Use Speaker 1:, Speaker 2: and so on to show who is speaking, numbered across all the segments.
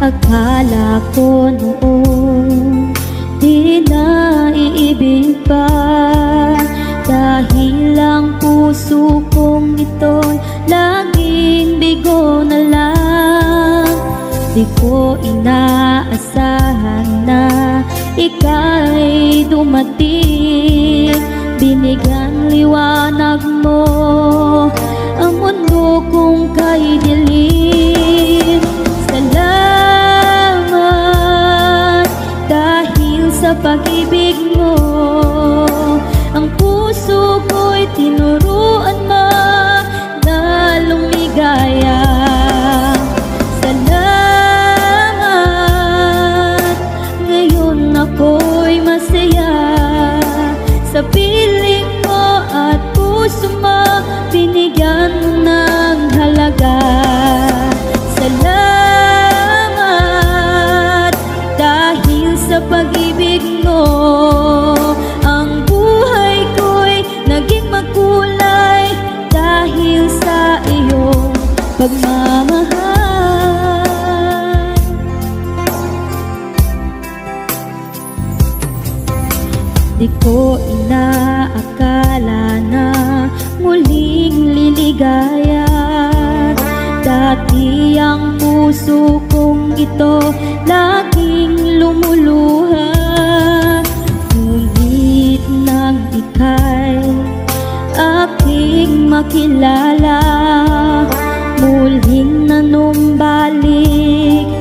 Speaker 1: Akala ko noon di na iibig pa, dahil ang puso kong ito'y laging bigo na lang. Di ko inaasahan na ika'y dumating, binigyan liwanag mo ang mundo kong kay dilim. Salamat dahil sa pag-ibig mo, ang puso ko'y tinuruan mo na lumigaya. Salamat, ngayon ako'y masaya sa piling mo at puso mo, binigyan mo ng halaga. Salamat dahil sa pag-ibig mo, ang buhay ko'y naging makulay dahil sa iyong pagmamahal. Di ko inaakala na muling liligaya, dati ang puso kong ito laging lumuluha. Ngunit nang ika'y aking makilala, muling nanumbalik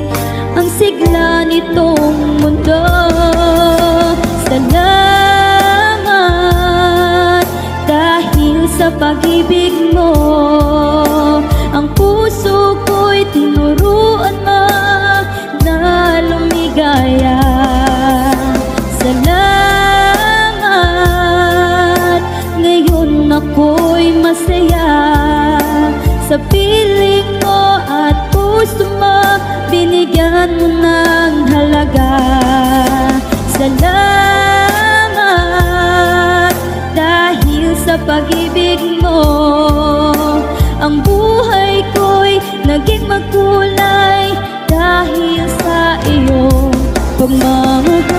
Speaker 1: ang sigla nitong mundo. Salamat dahil sa pag-ibig mo, ang puso ko'y tinuruan mo na lumigaya. Salamat, ngayon ako'y masaya sa piling mo at puso mo, binigyan mo ng halaga. Salamat dahil sa pag-ibig mo, ang buhay ko'y naging makulay dahil sa iyong pagmamahal.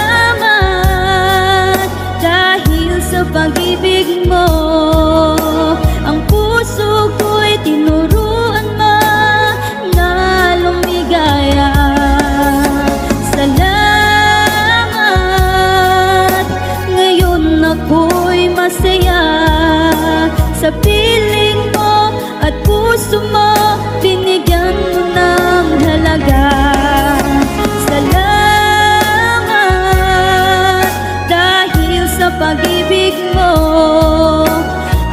Speaker 1: Salamat dahil sa pag-ibig mo, ang puso ko'y tinuruan mo na lumigaya. Salamat, ngayon ako'y masaya sa piling mo at puso mo, binigyan mo ng halaga. Pag-ibig mo,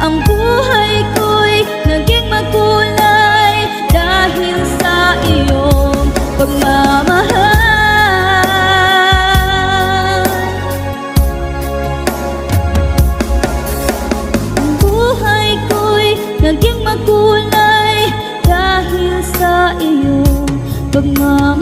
Speaker 1: ang buhay ko'y naging makulay dahil sa iyong pagmamahal. Ang buhay ko'y naging makulay dahil sa iyong pagmamahal.